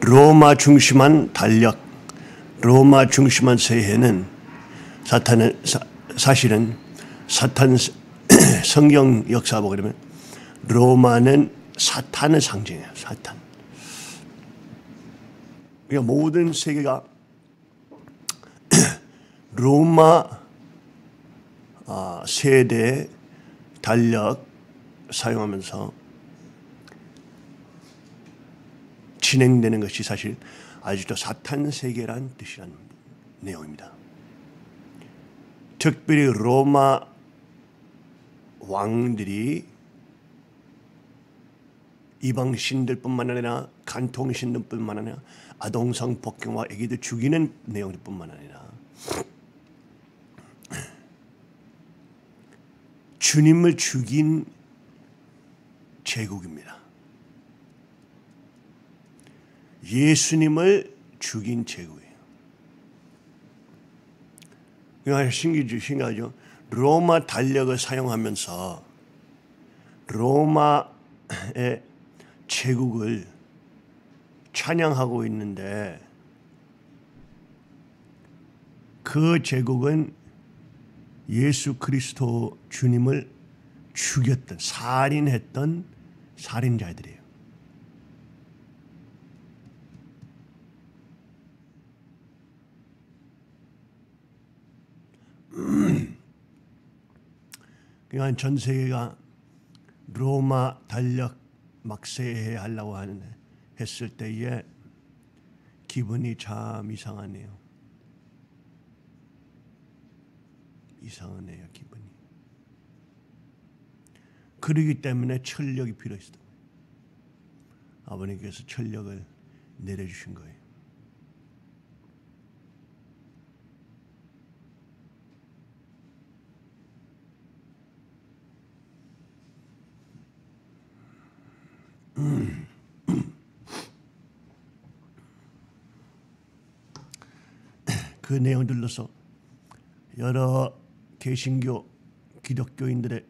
로마 중심한 달력, 로마 중심한 세해는 사실은 사탄 성경 역사 보게 되면 로마는 사탄의 상징이에요. 사탄. 그러니까 모든 세계가 로마 세대 달력 사용하면서 진행되는 것이 사실 아직도 사탄 세계란 뜻이라는 내용입니다. 특별히 로마 왕들이 이방 신들뿐만 아니라 간통 신들뿐만 아니라 아동성 폭행과 아기들 죽이는 내용뿐만 아니라 주님을 죽인 제국입니다. 예수님을 죽인 제국이에요. 그러니까 신기하죠. 로마 달력을 사용하면서 로마의 제국을 찬양하고 있는데 그 제국은 예수 그리스도 주님을 죽였던 살인했던 살인자들이에요. 그러니까 전 세계가 로마 달력 막세해 하려고 했을 때에 기분이 참 이상하네요. 이상하네요, 기분이. 그러기 때문에 철력이 필요했어요. 아버님께서 철력을 내려주신 거예요. 그 내용들로서 여러 개신교 기독교인들의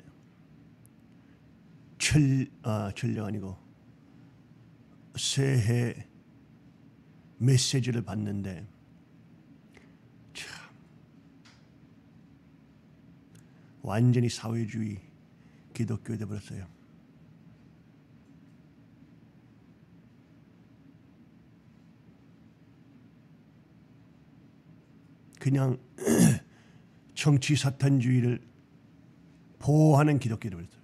철력 아니고 새해 메시지를 받는데 참 완전히 사회주의 기독교가 되어버렸어요. 그냥 정치 사탄주의를 보호하는 기독교를 버렸어요.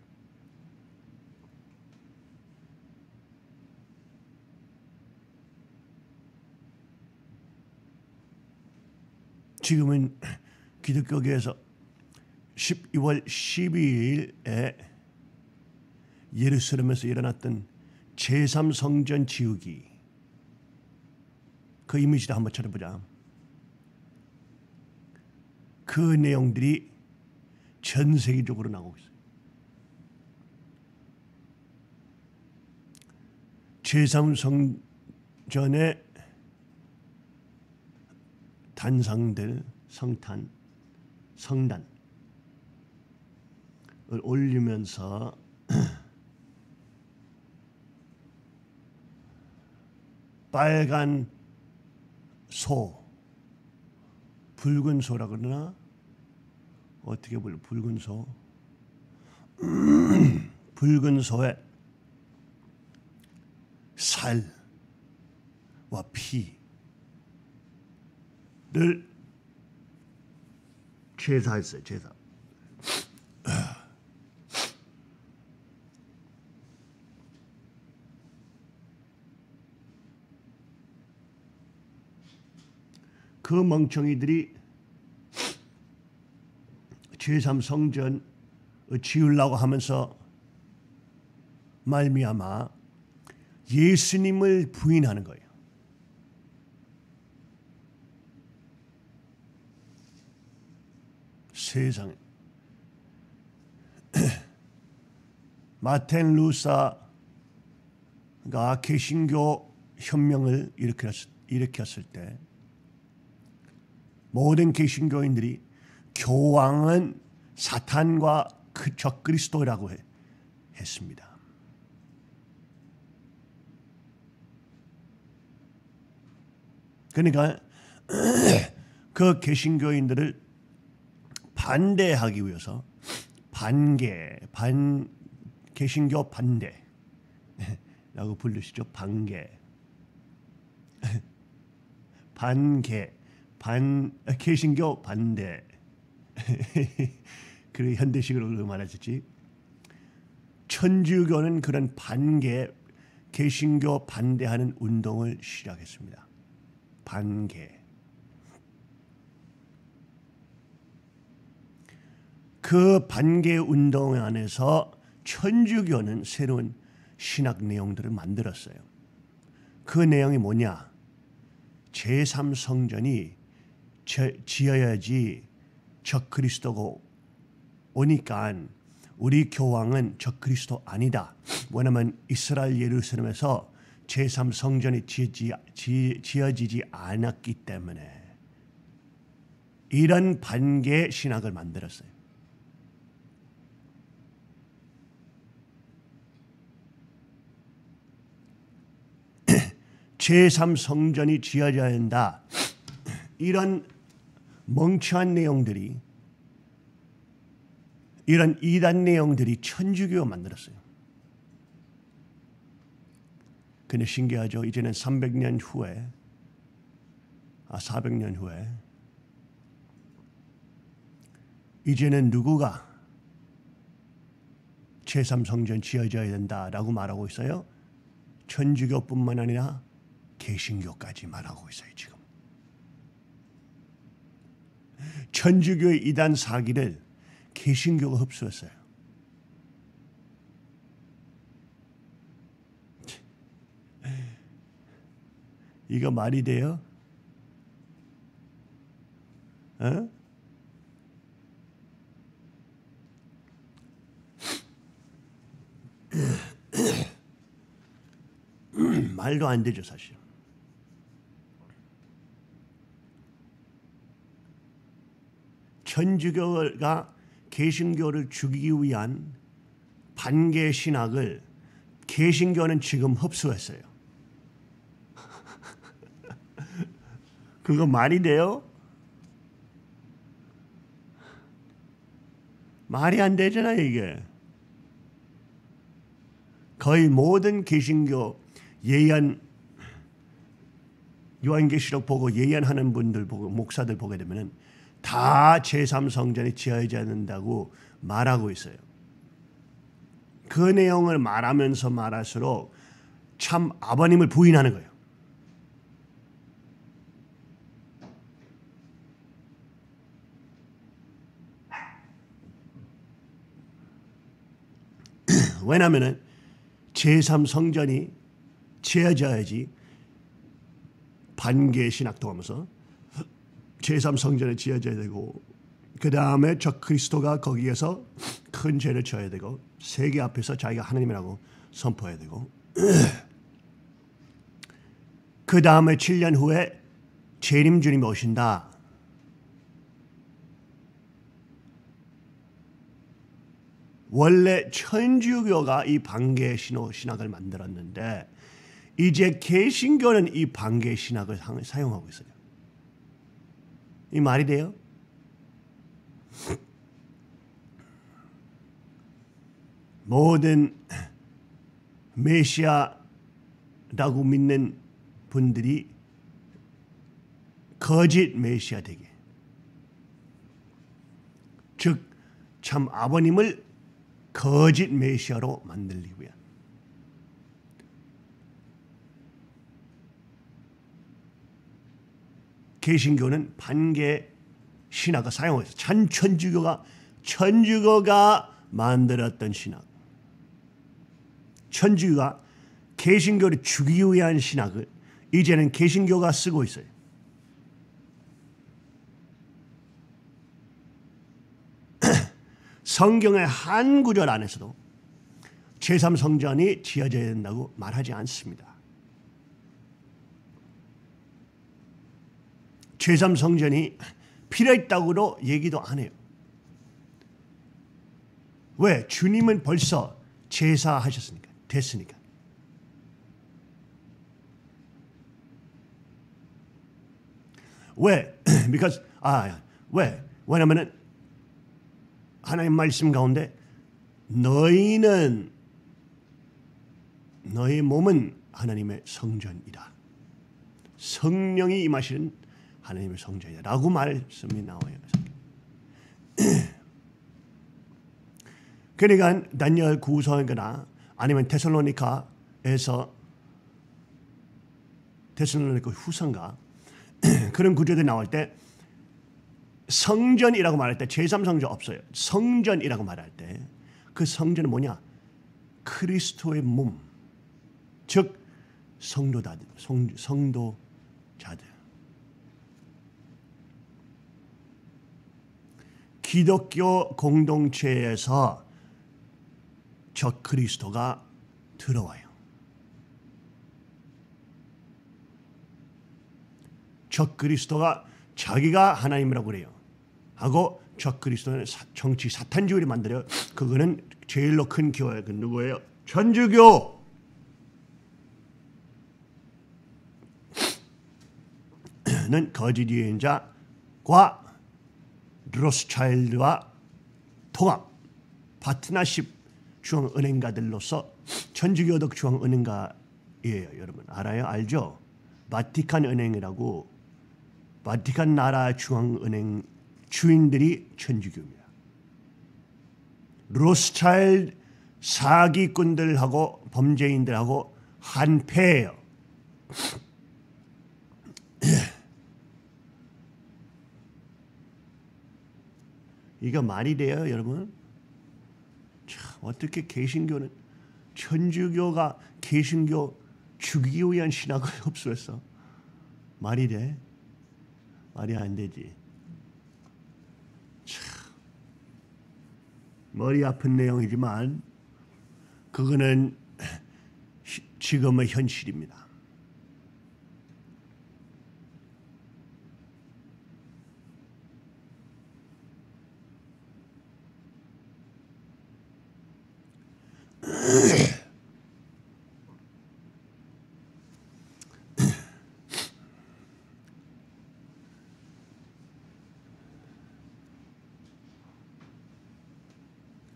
지금은 기독교계에서 12월 12일에 예루살렘에서 일어났던 제3성전 지우기 그 이미지를 한번 찾아보자. 그 내용들이 전 세계적으로 나오고 있어요. 제3성전에 단상될 성단을 올리면서 빨간 소, 붉은 소라 그러나 어떻게 불러? 붉은 소. 붉은 소의 살과 피를 제사했어요. 제사. 그 멍청이들이 제3성전 지으려고 하면서 말미암아 예수님을 부인하는 거예요. 세상에. 마틴 루터가 개신교 혁명을 일으켰을 때 모든 개신교인들이 교황은 사탄과 그 적그리스도라고 했습니다. 그러니까 그 개신교인들을 반대하기 위해서 개신교 반대라고 부르시죠. 개신교 반대. 그 현대식으로 말하셨지. 천주교는 그런 개신교 반대하는 운동을 시작했습니다. 그 반개 운동 안에서 천주교는 새로운 신학 내용들을 만들었어요. 그 내용이 뭐냐? 제3성전이 지어야지 적그리스도고 오니까 우리 교황은 적그리스도 아니다. 왜냐하면 이스라엘 예루살렘에서 제3성전이 지어지지 않았기 때문에 이런 반개 신학을 만들었어요. 제3성전이 지어져야 한다. 이런 멍청한 내용들이, 이런 이단 내용들이 천주교가 만들었어요. 근데 신기하죠. 이제는 400년 후에 이제는 누구가 제3성전 지어져야 된다라고 말하고 있어요? 천주교뿐만 아니라 개신교까지 말하고 있어요. 지금 천주교의 이단 사기를 개신교가 흡수했어요. 이거 말이 돼요? 말도 안 되죠, 사실. 천주교가 개신교를 죽이기 위한 반개 신학을 개신교는 지금 흡수했어요. 그거 말이 돼요? 말이 안 되잖아요, 이게. 거의 모든 개신교 요한계시록 보고 예언하는 분들 보고 목사들 보게 되면은 다 제3성전이 지어져야 된다고 말하고 있어요. 그 내용을 말하면서 말할수록 참 아버님을 부인하는 거예요. 왜냐하면 제3성전이 지어져야지 반개 신학도 하면서 제3성전이 지어져야 되고 그 다음에 적그리스도가 거기에서 큰 죄를 져야 되고 세계 앞에서 자기가 하나님이라고 선포해야 되고 그 다음에 7년 후에 재림 주님이 오신다. 원래 천주교가 이 반개 신학을 만들었는데 이제 개신교는 이 반개 신학을 사용하고 있어요. 이 말이 돼요? 모든 메시아라고 믿는 분들이 거짓 메시아 되게, 즉 참 아버님을 거짓 메시아로 만들기 위한 개신교는 반개 신학을 사용해서 천주교가 만들었던 신학, 천주교가 개신교를 죽이기 위한 신학을 이제는 개신교가 쓰고 있어요. 성경의 한 구절 안에서도 제3성전이 지어져야 된다고 말하지 않습니다. 제3성전이 필요했다고도 얘기도 안 해요. 왜? 주님은 벌써 제사하셨으니까, 됐으니까. 왜? because 왜? 왜냐면은 하나님 말씀 가운데 너희 몸은 하나님의 성전이다. 성령이 임하시는 하나님의 성전이다. 라고 말씀이 나와요. 그러니까 다니엘 후서거나 아니면 데살로니카 후서인가 그런 구절들이 나올 때 성전이라고 말할 때 제3성전 없어요. 성전이라고 말할 때 그 성전은 뭐냐? 그리스도의 몸, 즉 성도자들. 기독교 공동체에서 저 그리스도가 들어와요. 저 그리스도가 자기가 하나님이라고 그래요. 하고 저 그리스도는 정치 사탄주의를 만들어요. 그거는 제일로 큰 교회 그 누구예요? 천주교는 거짓 유행자과 로스차일드와 통합 파트너십 중앙은행가들로서 천주교도 중앙은행가예요. 여러분 알아요? 알죠? 바티칸 은행이라고 바티칸 나라 중앙은행 주인들이 천주교입니다. 로스차일드 사기꾼들하고 범죄인들하고 한패예요. 이거 말이 돼요, 여러분? 참, 어떻게 개신교는 천주교가 개신교 죽이기 위한 신학을 흡수했어? 말이 돼? 말이 안 되지. 참, 머리 아픈 내용이지만 그거는 지금의 현실입니다.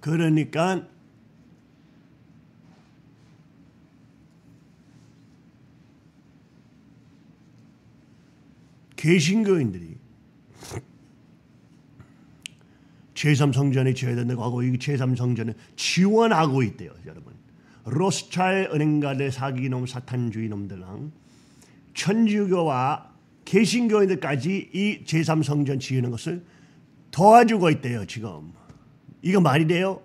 그러니까 개신교인들이 제3성전에 지어야 된다고 하고 이 제3성전을 지원하고 있대요. 여러분. 로스차일드 은행가들 사기놈 사탄주의 놈들랑 천주교와 개신교인들까지 이 제3성전 지으는 것을 도와주고 있대요. 지금. 이거 말이 돼요?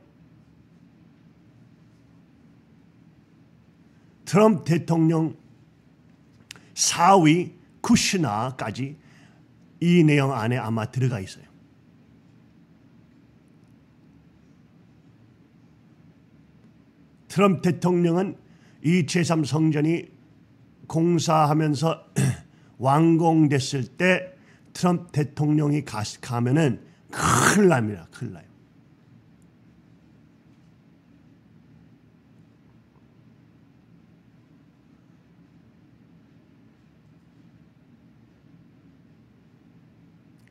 트럼프 대통령 사위 쿠시나까지 이 내용 안에 아마 들어가 있어요. 트럼프 대통령은 이 제3성전이 공사하면서 완공됐을 때 트럼프 대통령이 가면은 큰일 납니다. 큰일 나요.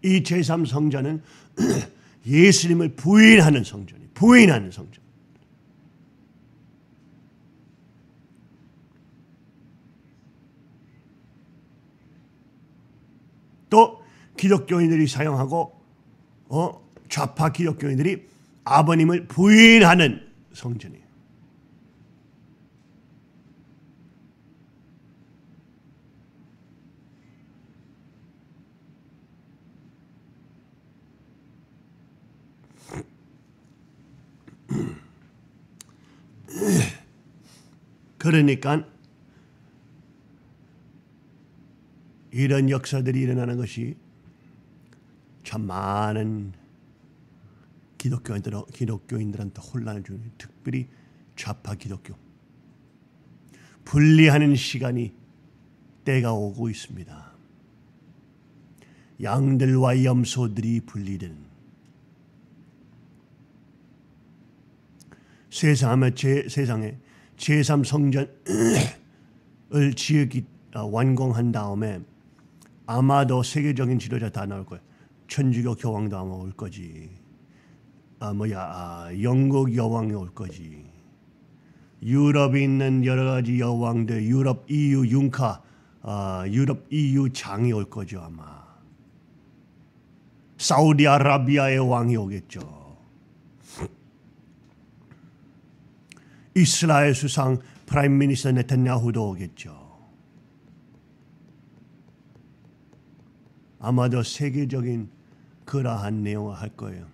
이 제3성전은 예수님을 부인하는 성전이에요. 부인하는 성전. 또 기독교인들이 사용하고 좌파 기독교인들이 아버님을 부인하는 성전이에요. 그러니까 이런 역사들이 일어나는 것이 참 많은 기독교인들한테 혼란을 주는, 특별히 좌파 기독교 분리하는 시간이 때가 오고 있습니다. 양들과 염소들이 분리되는 세상에 제3성전을 완공한 다음에 아마도 세계적인 지도자 다 나올 거예요. 천주교 교황도 아마 올 거지. 영국 여왕이 올 거지. 유럽에 있는 여러 가지 여왕들, 유럽 EU 융카, 유럽 EU 장이 올 거죠 아마. 사우디아라비아의 왕이 오겠죠. 이스라엘 수상 프라임 미니스터 네탄야후도 오겠죠. 아마도 세계적인 그러한 내용을 할 거예요.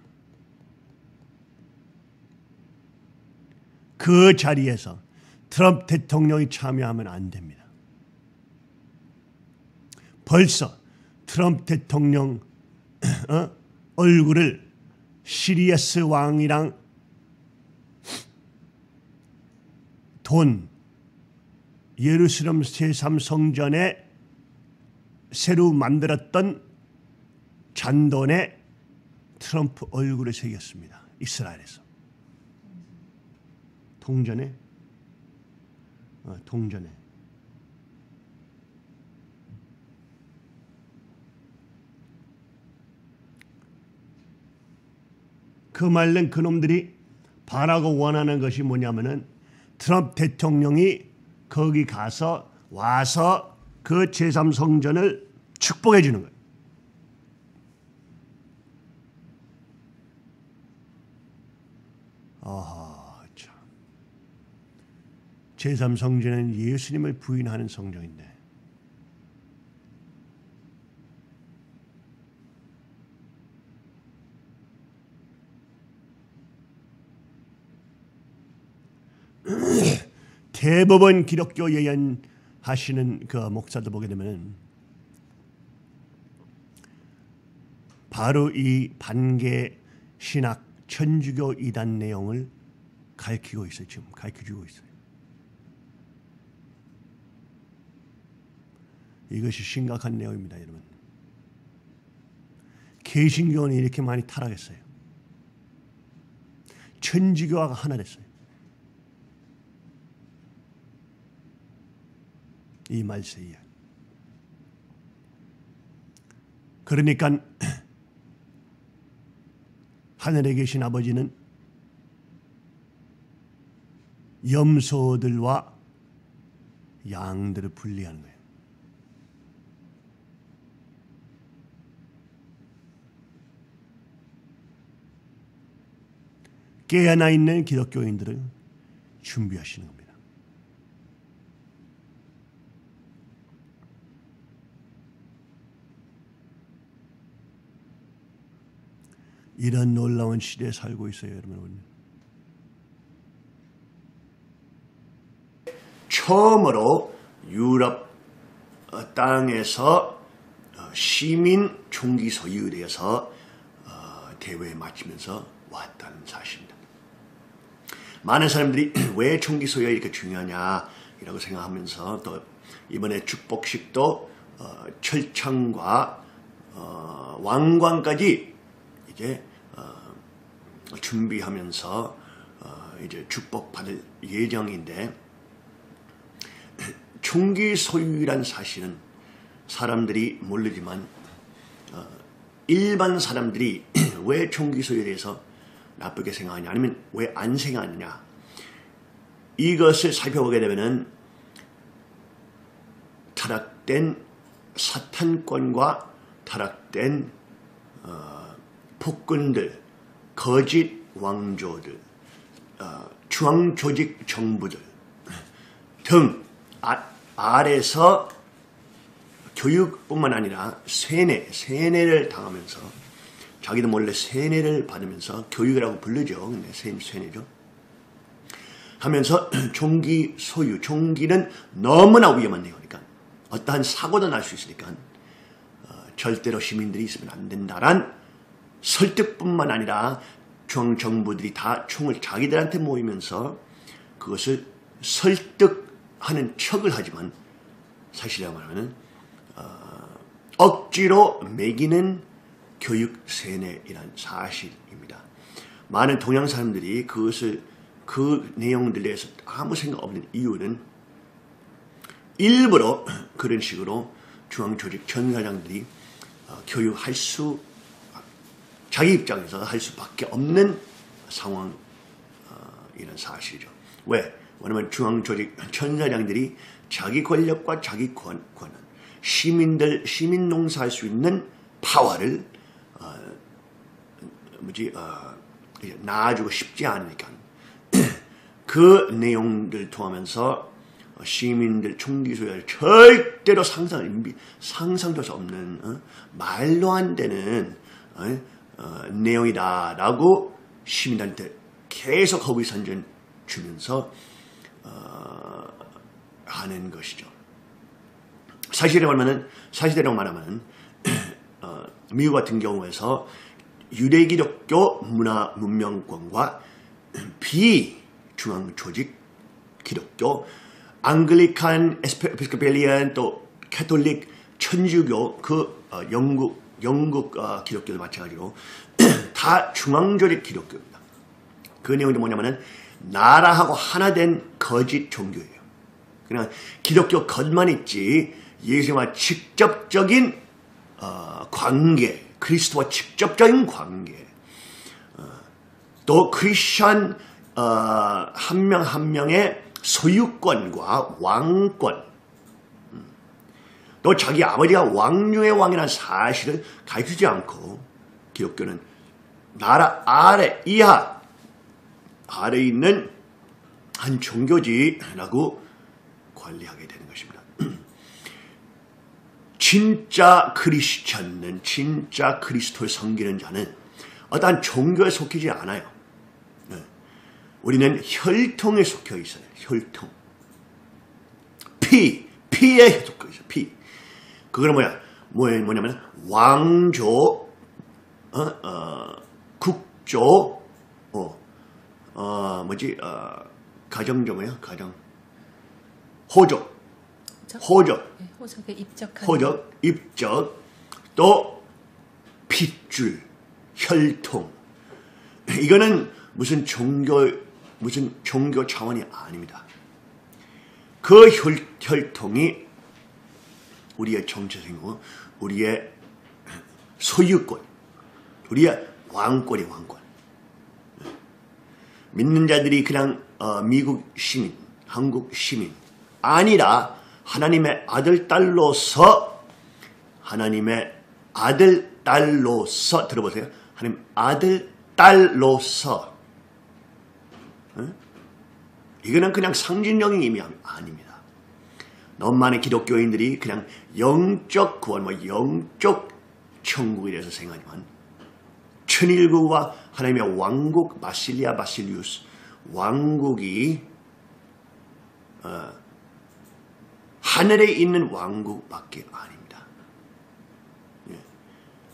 그 자리에서 트럼프 대통령이 참여하면 안 됩니다. 벌써 트럼프 대통령 얼굴을 시리아스 왕이랑 돈 예루살렘 제3성전에 새로 만들었던 잔돈에 트럼프 얼굴을 새겼습니다. 이스라엘에서. 동전에? 동전에. 그 말은 그놈들이 바라고 원하는 것이 뭐냐면은 트럼프 대통령이 거기 와서 그 제3성전을 축복해 주는 거예요. 참. 제3성전은 예수님을 부인하는 성전인데 대부분 기독교 예언하시는 그 목사들 보게 되면 바로 이 반개 신학 천주교 이단 내용을 가르치고 있어요. 지금 가르쳐주고 있어요. 이것이 심각한 내용입니다, 여러분. 개신교는 이렇게 많이 타락했어요. 천주교가 하나 됐어요. 이 말세에. 그러니까 하늘에 계신 아버지는 염소들과 양들을 분리하는 거예요. 깨어나 있는 기독교인들을 준비하시는 겁니다. 이런 놀라운 시대에 살고 있어요, 여러분. 처음으로 유럽 땅에서 시민 총기 소유에 대해서 대회에 마치면서 왔다는 사실입니다. 많은 사람들이 왜 총기 소유가 이렇게 중요하냐라고 생각하면서 또 이번에 축복식도 철창과 왕관까지 이제 준비하면서 이제 축복받을 예정인데 총기 소유란 사실은 사람들이 모르지만 일반 사람들이 왜 총기 소유에 대해서 나쁘게 생각하냐 아니면 왜 안 생각하느냐 이것을 살펴보게 되면은 타락된 사탄권과 타락된 폭군들, 거짓 왕조들, 중앙조직 정부들 등 아래서 교육뿐만 아니라 세뇌를 당하면서 자기도 몰래 세뇌를 받으면서 교육이라고 부르죠. 근데 세뇌죠. 하면서 총기 소유, 총기는 너무나 위험한 내용이니까 어떠한 사고도 날 수 있으니까 절대로 시민들이 있으면 안 된다란 설득뿐만 아니라 중앙정부들이 다 총을 자기들한테 모이면서 그것을 설득하는 척을 하지만 사실이라고 말하면 억지로 매기는 교육 세뇌이란 사실입니다. 많은 동양 사람들이 그 내용들에 대해서 아무 생각 없는 이유는 일부러 그런 식으로 중앙조직 천사장들이 교육할 자기 입장에서 할 수밖에 없는 상황 이런 사실이죠. 왜? 왜냐하면 중앙조직 천사장들이 자기 권력과 자기 권한, 시민 농사할 수 있는 파워를 놔주고 싶지 않으니까 그 내용들 통하면서 시민들 총기 소유를 절대로 상상될 수 없는 말도 안 되는 내용이다라고 시민들한테 계속 허위선전 주면서 하는 것이죠. 사실대로 말하면 미국 같은 경우에서 유대기독교 문화 문명권과 비중앙조직 기독교, 앙글리칸, 에피스코펠리안, 또 캐톨릭, 천주교, 영국 기독교도 마찬가지로 다 중앙조직 기독교입니다. 그 내용이 뭐냐면은 나라하고 하나 된 거짓 종교예요. 그냥 기독교 겉만 있지 예수님과 직접적인 관계, 그리스도와 직접적인 관계, 또 크리스천 한 명 한 명의 소유권과 왕권, 또 자기 아버지가 왕중의 왕이라는 사실을 가르치지 않고 기독교는 나라 아래 있는 한 종교지라고 관리하게 되는 것입니다. 진짜 크리스천은, 진짜 그리스도를 섬기는 자는 어떠한 종교에 속히지 않아요. 우리는 혈통에 속혀 있어요. 혈통. 피에 속혀 있어요. 피. 그거는 뭐냐면 왕조, 국조, 가정조 호적. 호적에 입적한. 입적, 또 핏줄, 혈통. 이거는 무슨 종교 차원이 아닙니다. 그 혈통이 우리의 정체성이고 우리의 소유권, 우리의 왕권이 왕권. 믿는 자들이 그냥 미국 시민, 한국 시민 아니라 하나님의 아들, 딸로서 들어보세요. 하나님 아들, 딸로서 이거는 그냥 상징적인 의미 아닙니다. 너무 많은 기독교인들이 그냥 영적 구원, 영적 천국에 대해서 생각하지만 천일국과 하나님의 왕국 바실리우스 왕국이 하늘에 있는 왕국밖에 아닙니다.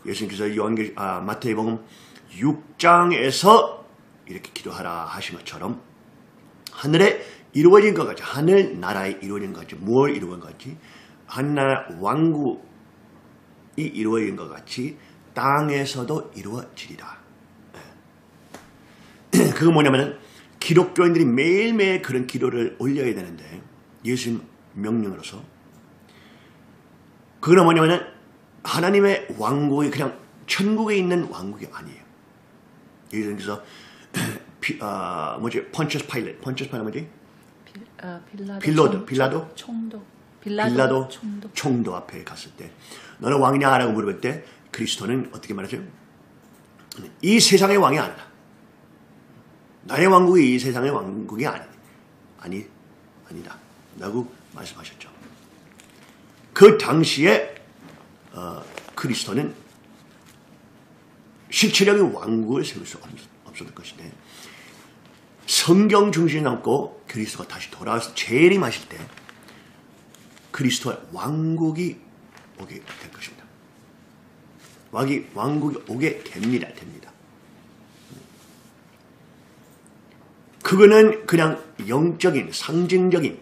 예수님께서 마태복음 6장에서 이렇게 기도하라 하신 것처럼 하늘에 이루어진 것 같이, 하늘 나라에 이루어진 것 같이, 뭘 이루어진 것 같이, 하나나라 왕국이 이루어진 것 같이 땅에서도 이루어지리라. 그건 뭐냐면은 기독교인들이 매일매일 그런 기도를 올려야 되는데 예수님 명령으로서 그건 뭐냐면은 하나님의 왕국이 그냥 천국에 있는 왕국이 아니에요. 예수님께서 펀처스 파일럿 뭐지? 빌라도 총독 앞에 갔을 때 너는 왕이냐라고 물어볼 때 그리스도는 어떻게 말하죠? 이 세상의 왕이 아니다. 나의 왕국이 이 세상의 왕국이 아니다. 라고 말씀하셨죠. 그 당시에 그리스도는 실체적인 왕국을 세울 수 없었을 것인데 성경 중심에 남고 그리스도가 다시 돌아와서 재림하실 때 그리스도의 왕국이 오게 될 것입니다. 왕국이 오게 됩니다. 그거는 그냥 영적인, 상징적인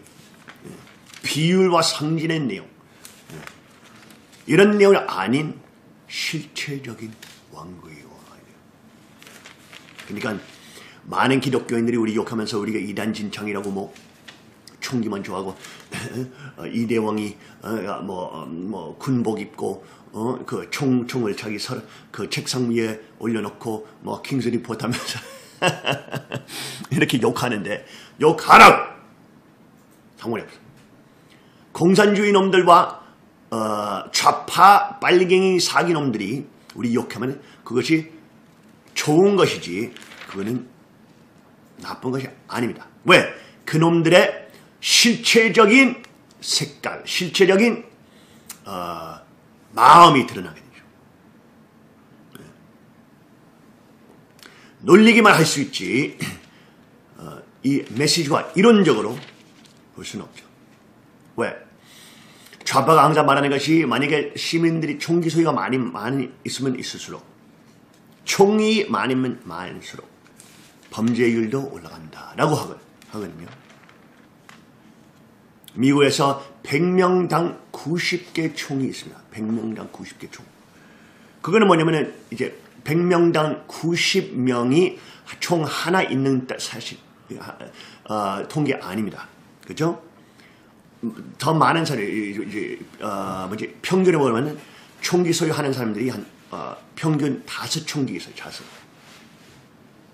비율과 상징의 내용, 이런 내용이 아닌 실체적인 왕국이고. 그러니까 많은 기독교인들이 우리 욕하면서 우리가 이단진창이라고 총기만 좋아하고 이대왕이 뭐 군복 입고 그 총을 자기 그 책상 위에 올려놓고 뭐 킹스 리포트 하면서 이렇게 욕하는데 욕하라고! 상관이 없어. 공산주의 놈들과 좌파 빨갱이 사기 놈들이 우리 욕하면 그것이 좋은 것이지 그거는 나쁜 것이 아닙니다. 왜? 그 놈들의 실체적인 색깔, 실체적인 마음이 드러나게 되죠. 네. 놀리기만 할 수 있지 이 메시지와 이론적으로 볼 수는 없죠. 왜? 좌파가 항상 말하는 것이 만약에 시민들이 총기 소유가 많이 있으면 있을수록 총이 많으면 많을수록 범죄율도 올라간다라고 하거든요. 미국에서 100명당 90개 총이 있습니다. 100명당 90개 총. 그거는 뭐냐면은 이제 100명당 90명이 총 하나 있는 사실 통계 아닙니다. 그죠? 더 많은 사람 이제 평균을 보면은 총기 소유하는 사람들이 한 평균 5총기 있어요. 5.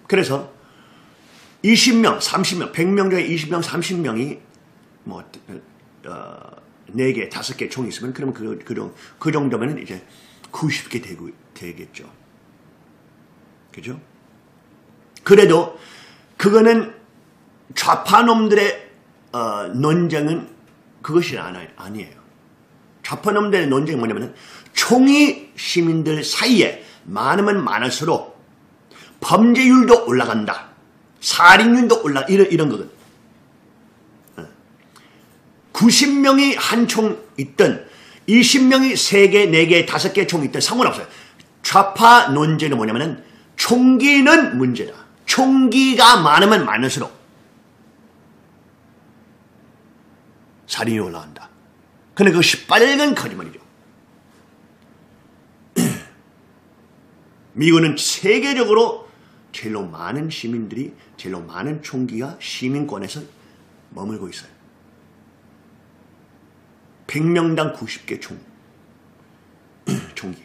그래서 20명, 30명, 100명 중에 20명, 30명이 뭐 4개, 5개 총이 있으면 그러면 그 정도면은 이제 90개 되겠죠. 그죠? 그래도 그거는 좌파 놈들의 논쟁은 그것이 아니에요. 좌파 놈들의 논쟁이 뭐냐면은 총이 시민들 사이에 많으면 많을수록 범죄율도 올라간다. 살인율도 이런 거거든. 90명이 한 총 있든 20명이 3개, 4개, 5개 총 있든 상관없어요. 좌파 논쟁은 뭐냐면은 총기는 문제다. 총기가 많으면 많을수록 살인이 올라간다. 근데 그것이 빨간 거짓말이죠. 미국은 세계적으로 제일로 많은 시민들이, 제일로 많은 총기가 시민권에서 머물고 있어요. 100명당 90개 총기.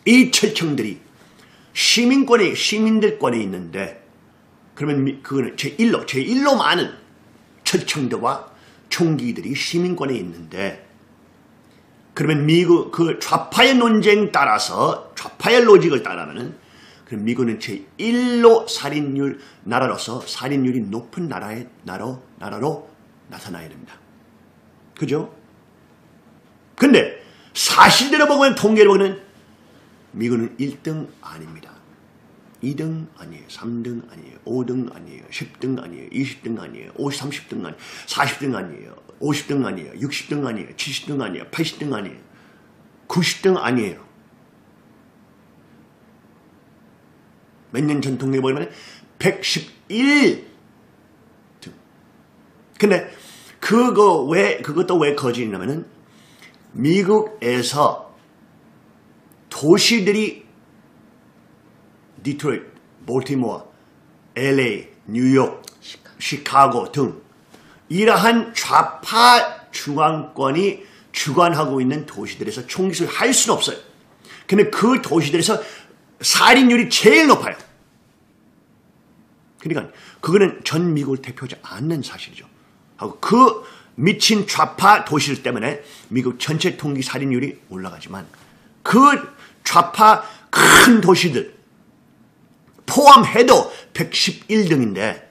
이 철청들이 시민들권에 있는데, 그러면 그거는 제1로 많은 철청들과 총기들이 시민권에 있는데, 그러면 미국 그 좌파의 논쟁 따라서 좌파의 로직을 따르면은 그럼 미국은 제1로 살인율 나라로서 살인율이 높은 나라로 나타나야 됩니다. 그죠? 근데 사실대로 보면 통계로 보면 미국은 1등 아닙니다. 2등 아니에요. 3등 아니에요. 5등 아니에요. 10등 아니에요. 20등 아니에요. 30등 아니에요. 40등 아니에요. 50등 아니에요. 60등 아니에요. 70등 아니에요. 80등 아니에요. 90등 아니에요. 몇 년 전 통계 보면 111등. 근데 그것도 왜 거짓이냐면은 미국에서 도시들이 디트로이트, 볼티모어, LA, 뉴욕, 시카고 등 이러한 좌파 중앙권이 주관하고 있는 도시들에서 총기 소유를 할 수는 없어요. 근데 그 도시들에서 살인율이 제일 높아요. 그러니까 그거는 전 미국을 대표하지 않는 사실이죠. 하고 그 미친 좌파 도시들 때문에 미국 전체 통기 살인율이 올라가지만 그 좌파 큰 도시들 포함해도 111등인데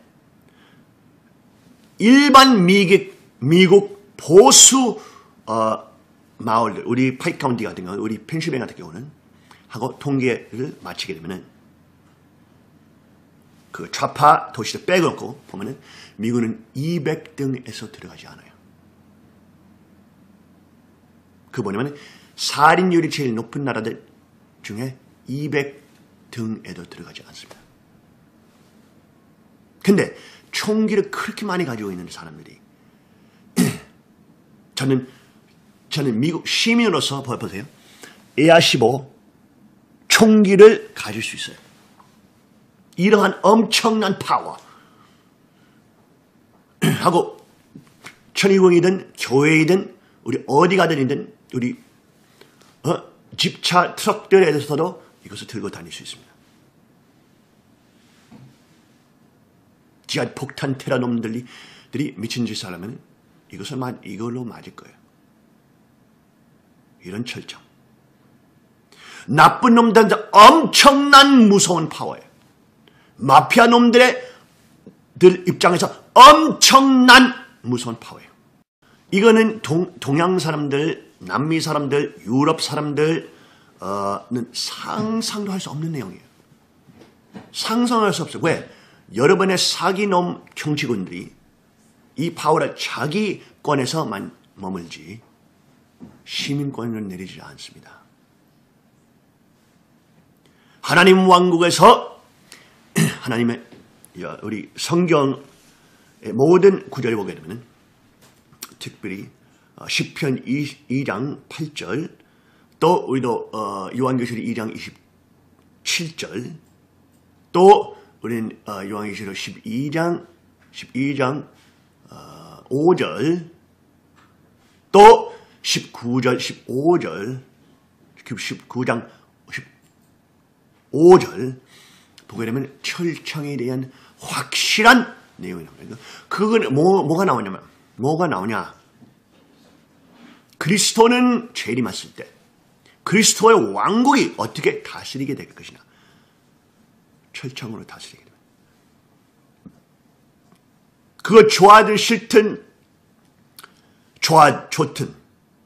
일반 미국 보수 마을들, 우리 파이크 카운티 같은 경우, 우리 펜실베니아 같은 경우는 하고 통계를 마치게 되면은 그 좌파 도시들 빼놓고 보면은 미국은 200등에서 들어가지 않아요. 그 뭐냐면 살인율이 제일 높은 나라들 중에 200등에도 들어가지 않습니다. 근데 총기를 그렇게 많이 가지고 있는 사람들이 저는 미국 시민으로서 보세요. AR-15 총기를 가질 수 있어요. 이러한 엄청난 파워 하고 천의궁이든 교회이든 우리 어디 가든이든 우리 집차 트럭들에서도 이것을 들고 다닐 수 있습니다. 지하 폭탄 테러놈들이 미친 짓을 하려면 이걸로 맞을 거예요. 이런 철저. 나쁜 놈들한테 엄청난 무서운 파워예요. 마피아 놈들 입장에서 엄청난 무서운 파워예요. 이거는 동양 사람들, 남미 사람들, 유럽 사람들은 상상도 할 수 없는 내용이에요. 상상할 수 없어요. 왜? 여러분의 사기놈 정치군들이 이 파워를 자기 권에서만 머물지 시민권을 내리지 않습니다. 하나님 왕국에서 하나님의 우리 성경의 모든 구절을 보게 되면 특별히 시편 2장 8절 또 우리도 요한계시록 2장 27절 또 우리는 요한계시록 12장 5절 또 19절 15절 19장 15절 보게 되면 철창에 대한 확실한 내용이 나옵니다. 그건 뭐가 나오냐? 그리스도는 재림했을 때 그리스도의 왕국이 어떻게 다스리게 될 것이냐. 철창으로 다스리게 됩니다. 그거 좋아든 싫든 좋든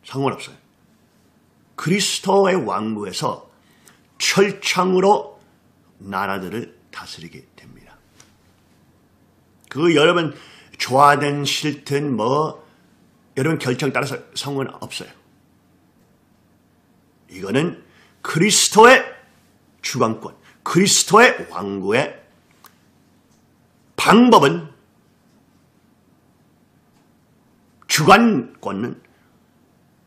상관없어요. 그리스도의 왕국에서 철창으로 나라들을 다스리게 됩니다. 그거 여러분 좋아든 싫든 여러분 결정에 따라서 상관없어요. 이거는 그리스도의 주관권, 그리스도의 왕국의 방법은 주관권은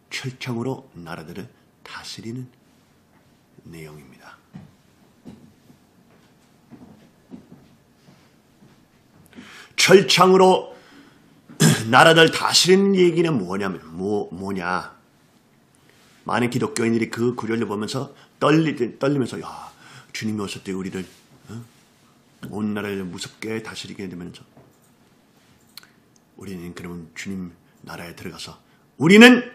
철창으로 나라들을 다스리는 내용입니다. 철창으로 나라들 다스리는 얘기는 뭐냐? 많은 기독교인들이 그 구절을 보면서 떨리면서 야, 주님이 오실 때 우리를 온 나라를 무섭게 다스리게 되면서 우리는 그러면 주님 나라에 들어가서 우리는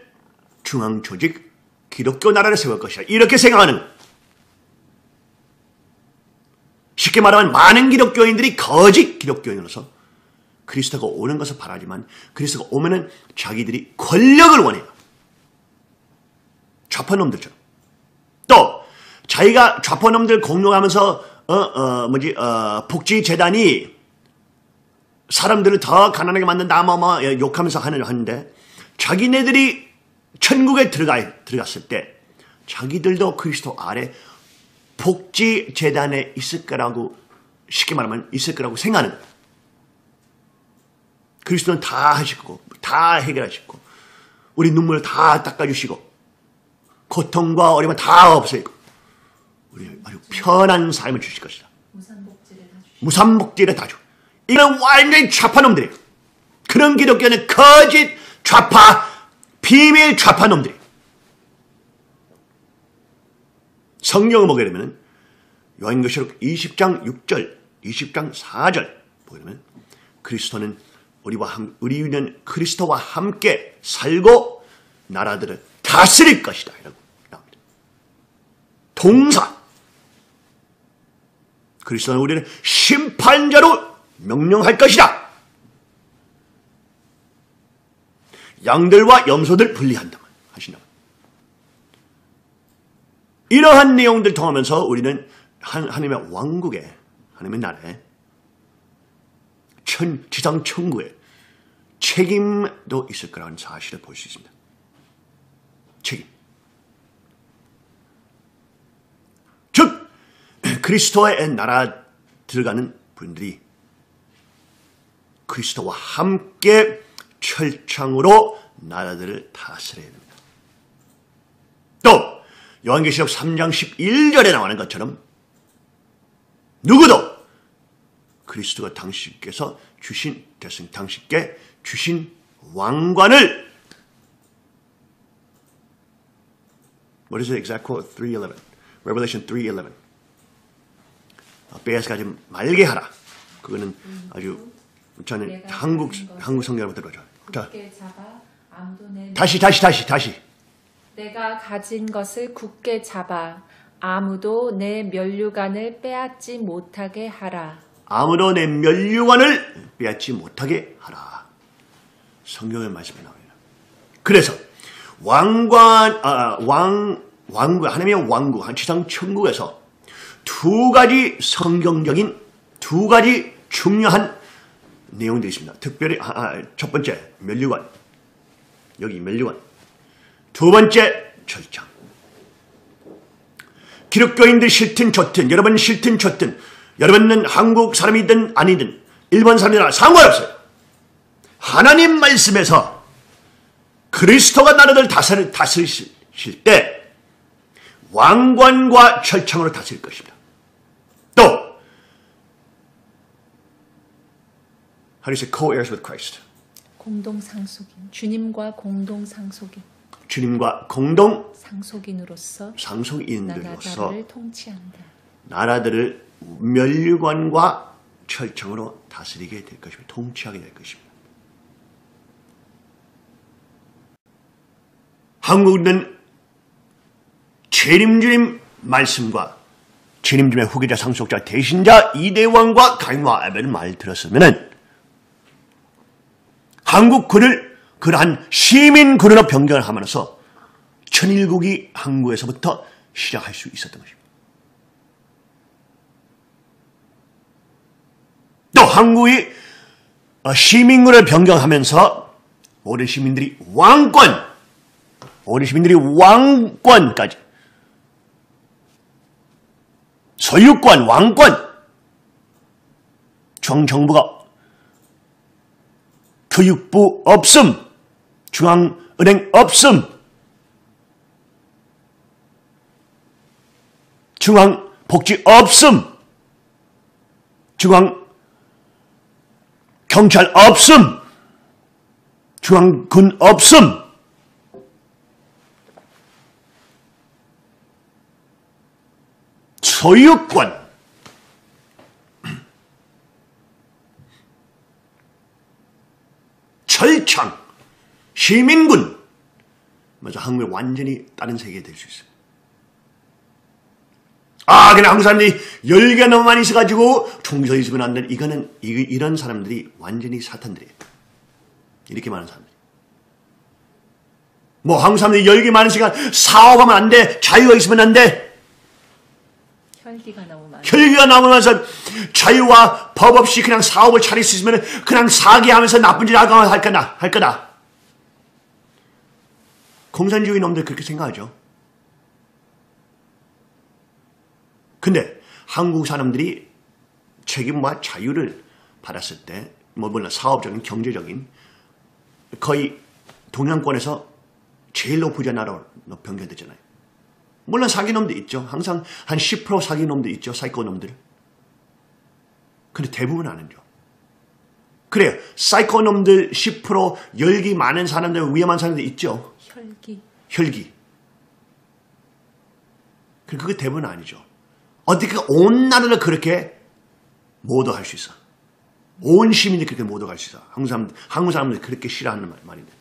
중앙 조직 기독교 나라를 세울 것이다. 이렇게 생각하는, 쉽게 말하면 많은 기독교인들이 거짓 기독교인으로서 그리스도가 오는 것을 바라지만 그리스도가 오면은 자기들이 권력을 원해요. 좌파놈들처럼. 또 자기가 좌파놈들 공룡하면서 복지재단이 사람들을 더 가난하게 만든다 욕하면서 하는데 자기네들이 천국에 들어갔을 때 자기들도 그리스도 아래 복지재단에 있을 거라고, 쉽게 말하면 있을 거라고 생각하는 거예요. 그리스도는 다 하시고 다 해결하시고 우리 눈물을 다 닦아주시고 고통과 어려움을 다 없애고 우리 아주 편한 삶을 주실 것이다. 무산복지를 다 주. 이건 완전히 좌파놈들이에요. 그런 기독교는 거짓 좌파, 비밀 좌파놈들이에요. 성경을 보게 되면 요한계시록 20장 6절, 20장 4절 보게 되면 그리스도는 우리는 그리스도와 함께 살고 나라들을 다스릴 것이다. 이라고 나옵니다. 동사. 그리스도는 우리를 심판자로 명령할 것이다. 양들과 염소들 분리한다. 하신다. 이러한 내용들 통하면서 우리는 하나님의 왕국에, 하나님의 나라에, 지상 천국에 책임도 있을 거라는 사실을 볼 수 있습니다. 책임. 즉 그리스도의 나라 들어가는 분들이 그리스도와 함께 철창으로 나라들을 다스려야 됩니다. 또 요한계시록 3장 11절에 나오는 것처럼 누구도 그리스도가 당신께 주신 왕관을 What is the exact quote? 3:11. Revelation 3:11. 빼앗아가지 말게 하라. 그거는 아주 저는 한국 성경으로 들어줘. 자, 다시. 내가 가진 것을 굳게 잡아 아무도 내 면류관을 빼앗지 못하게 하라. 아무도 내 면류관을 빼앗지 못하게 하라. 성경의 말씀이 나옵니다. 그래서 왕국, 하나님의 왕국, 지상 천국에서 두 가지 성경적인 두 가지 중요한 내용들이 있습니다. 특별히 첫 번째 면류관, 여기 면류관. 두 번째 절창. 기독교인들 싫든 좋든, 여러분 싫든 좋든, 여러분은 한국 사람이든 아니든 일본 사람이나 상관없어요. 하나님 말씀에서 그리스도가 나라를 다스리실 때 왕관과 철창으로 다스릴 것입니다. 또 How do you say co-heirs with Christ? 공동상속인, 주님과 공동상속인. 주님과 공동 상속인으로서 상속인들로서 통치한다. 나라들을 면류관과 철창으로 다스리게 될 것입니다. 통치하게 될 것입니다. 한국은 재림주님 말씀과 재림주님의 후계자 상속자 대신자 이대왕과 강화 아벨 말 들었으면은 한국군을 그러한 시민군으로 변경을 하면서 천일국이 한국에서부터 시작할 수 있었던 것입니다. 또 한국이 시민군을 변경하면서 모든 시민들이 왕권까지 소유권, 왕권, 중앙정부가 교육부 없음, 중앙은행 없음, 중앙복지 없음, 중앙경찰 없음, 중앙군 없음, 소유권, 철창, 시민군, 맞아, 한국이 완전히 다른 세계에 될 수 있어요. 그냥 한국 사람들이 10개 너무 많이 있어가지고 총서 있으면 안 되는, 이런 사람들이 완전히 사탄들이에요. 이렇게 많은 사람들이. 한국 사람들이 10개 많은 시간 사업하면 안 돼, 자유가 있으면 안 돼. 혈기가 나오면서 자유와 법 없이 그냥 사업을 차릴 수 있으면 그냥 사기하면서 나쁜 짓 할 거다. 공산주의 놈들 그렇게 생각하죠. 근데 한국 사람들이 책임과 자유를 받았을 때 물론 사업적인 경제적인 거의 동양권에서 제일 높은 나라로 변경됐잖아요. 물론 사기놈도 있죠. 항상 한 10% 사기놈도 있죠. 사이코놈들. 근데 대부분 아니죠. 그래요. 사이코놈들 10% 열기 많은 사람들, 위험한 사람들 있죠. 혈기. 그게 대부분 아니죠. 어떻게 온 나라를 그렇게 모독할 수 있어. 온 시민이 그렇게 모독할 수 있어. 한국 사람들이 그렇게 싫어하는 말인데.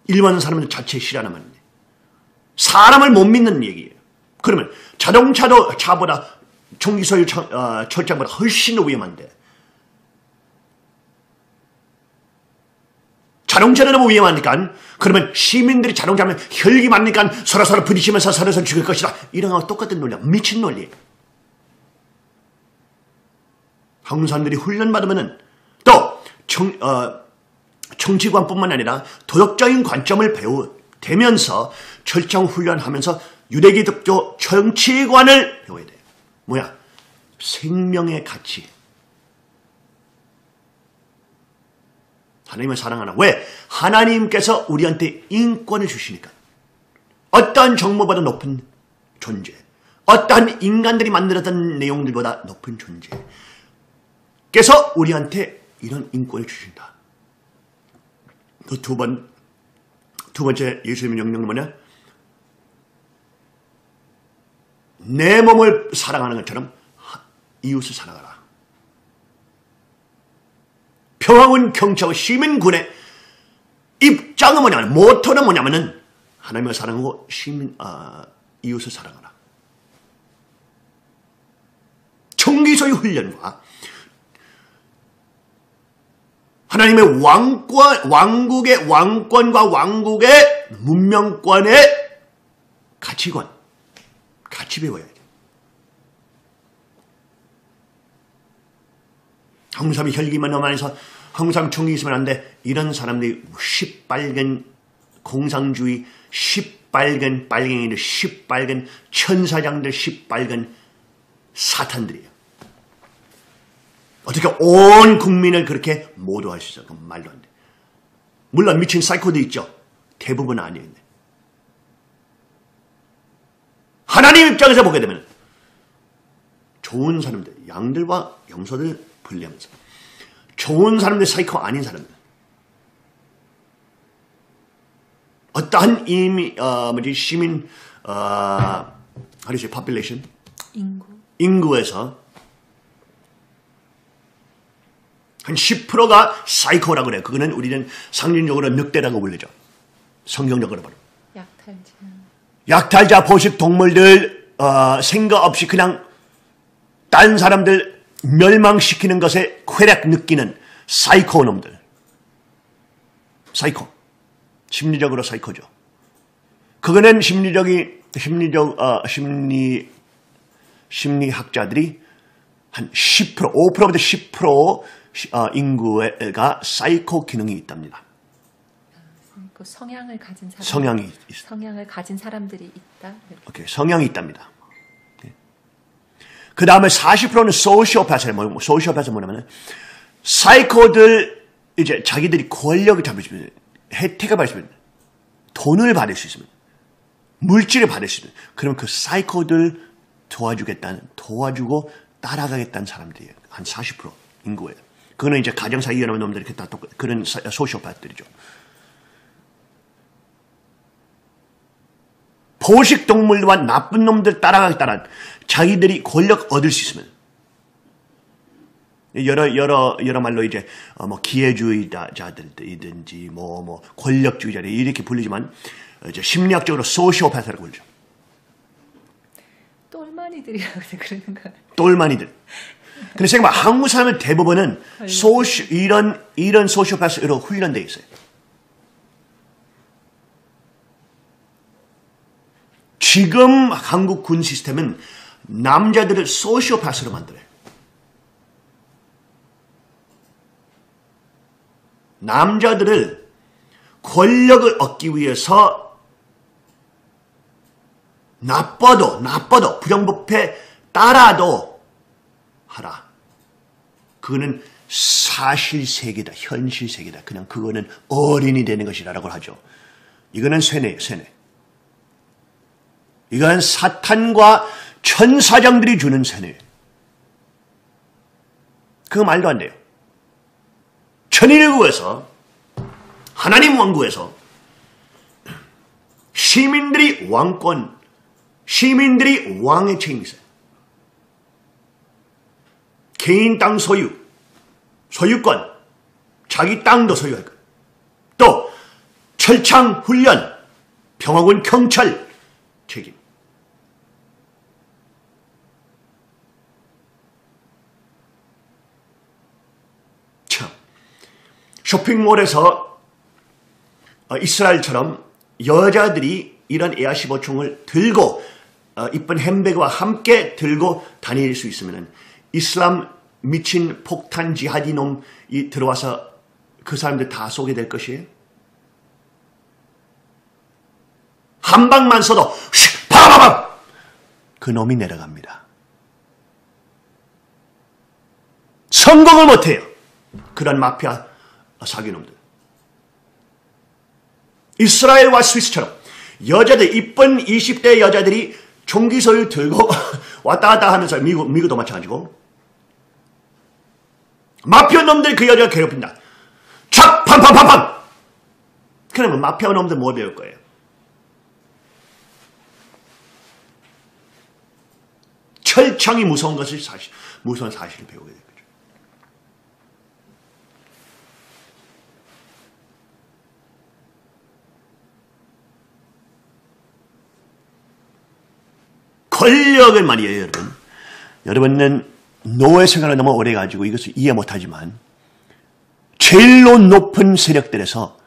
일반 사람들 자체 싫어하는 말인데. 사람을 못 믿는 얘기예요. 그러면 자동차도 차보다 총기 소유 철장보다 훨씬 더 위험한데 자동차는 너무 위험하니까 그러면 시민들이 자동차면 혈기 많으니까 서로 부딪히면서 서로 죽일 것이다. 이런 거와 똑같은 논리야. 미친 논리예요. 한국 사람들이 훈련받으면 또 정치관뿐만 아니라 도덕적인 관점을 배우면서 철창 훈련하면서 유대기독교 정치관을 배워야 돼요. 뭐야? 생명의 가치. 하나님을 사랑하나. 왜? 하나님께서 우리한테 인권을 주시니까. 어떠한 정보보다 높은 존재. 어떠한 인간들이 만들었던 내용들보다 높은 존재. 께서 우리한테 이런 인권을 주신다. 또 두 번째 예수님의 명령은 뭐냐? 내 몸을 사랑하는 것처럼 이웃을 사랑하라. 평화군 경찰과 시민군의 입장은 뭐냐면, 모토는 뭐냐면은 하나님을 사랑하고 이웃을 사랑하라. 총기소유 훈련과 하나님의 왕국의 왕권과 왕국의 문명권의 가치관, 같이 배워야 돼. 항상 혈기만 넘어서 항상 총기 있으면 안 돼. 이런 사람들이 시빨간 공산주의, 시빨간 빨갱이들, 시빨간 천사장들, 시빨간 사탄들이에요. 어떻게 온 국민을 그렇게 모도할 수 있어? 그건 말도 안 돼. 물론 미친 사이코도 있죠. 대부분 아니에요. 하나님 입장에서 보게 되면 좋은 사람들, 양들과 염소들 분리하면서 좋은 사람들, 사이코 아닌 사람들, 어떠한 시민 population 인구에서 한 10%가 사이코라고 그래요. 그거는 우리는 상징적으로 늑대라고 불리죠. 성경적으로 바로. 약탈자, 포식 동물들 생각 없이 그냥 다른 사람들 멸망시키는 것에 쾌락 느끼는 사이코 놈들. 사이코. 심리적으로 사이코죠. 그거는 심리학자들이 한 10%, 5%부터 10% 인구가 사이코 기능이 있답니다. 그 성향을 가진 사람, 성향을 가진 사람들이 있다. 오케이, 성향이 있답니다. 그 다음에 40%는 소시오패스예요. 소시오패스 뭐냐면 사이코들 이제 자기들이 권력을 잡으시면, 혜택을 받으시면, 돈을 받을 수 있으면, 물질을 받을 수 있으면, 그럼 그 사이코들 도와주고 따라가겠다는 사람들이에요. 한 40% 인구예요. 그거는 이제 가정사 이혼한 놈들 이렇게 다 그런 소시오패스들이죠. 포식 동물과 나쁜 놈들 따라가겠다는, 자기들이 권력 얻을 수 있으면, 여러 말로 이제 기회주의자들이든지 권력주의자들 이렇게 불리지만 이제 심리학적으로 소시오패스라고 불리죠. 똘마니들이라고 그러는 거예요. 똘마니들. 근데 생각해봐, 한국 사람은 대부분은 이런 소시오패스로 훈련되어 있어요. 지금 한국 군 시스템은 남자들을 소시오패스로 만들어요. 남자들을 권력을 얻기 위해서 나빠도 부정부패 따라도 하라. 그거는 사실세계다, 현실세계다. 그냥 그거는 어린이 되는 것이라고 하죠. 이거는 쇠뇌예요, 쇠뇌. 이건 사탄과 천사장들이 주는 쇠뇌예요. 그거 말도 안 돼요. 천일국에서, 하나님 왕국에서 시민들이 왕권, 시민들이 왕의 책임이 있어요. 개인 땅 소유권, 자기 땅도 소유할 거예요. 또 철창 훈련, 평화군 경찰 책임. 참, 쇼핑몰에서 이스라엘처럼 여자들이 이런 AR-15총을 들고 이쁜 핸드백과 함께 들고 다닐 수 있으면 이슬람 미친 폭탄 지하디 놈이 들어와서 그 사람들 다 쏘게 될 것이에요. 한 방만 쏘도 파바밤 그 놈이 내려갑니다. 성공을 못해요. 그런 마피아 사기놈들. 이스라엘과 스위스처럼 여자들, 이쁜 20대 여자들이 총기 소유 들고 왔다 갔다 하면서, 미국도 마찬가지고, 마피아 놈들 그 여자 괴롭힌다. 착! 팡팡팡팡! 그러면 마피아 놈들 뭐 배울 거예요? 철창이 무서운 무서운 사실을 배우게 될 거죠. 권력을 말이에요, 여러분. 여러분은 노예 생활을 너무 오래 가지고 이것을 이해 못하지만 제일로 높은 세력들에서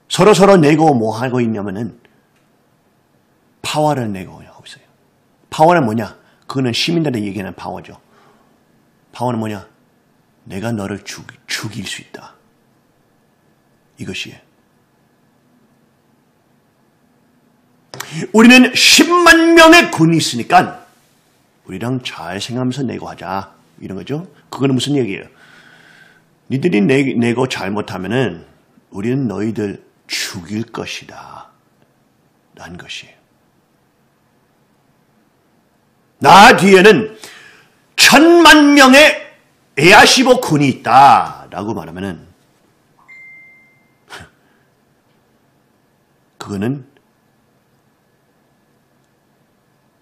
서로 내고 뭐 하고 있냐면은 파워를 내고 하고 있어요. 파워는 뭐냐? 그거는 시민들의 얘기하는 파워죠. 파워는 뭐냐? 내가 너를 죽일 수 있다. 이것이에요. 우리는 10만 명의 군이 있으니까 우리랑 잘 생각하면서 내고 하자. 이런 거죠. 그거는 무슨 얘기예요? 니들이 내고 잘못하면은 우리는 너희들 죽일 것이다. 라는 것이에요. 나 뒤에는 1000만 명의 에아시보 군이 있다. 라고 말하면은 그거는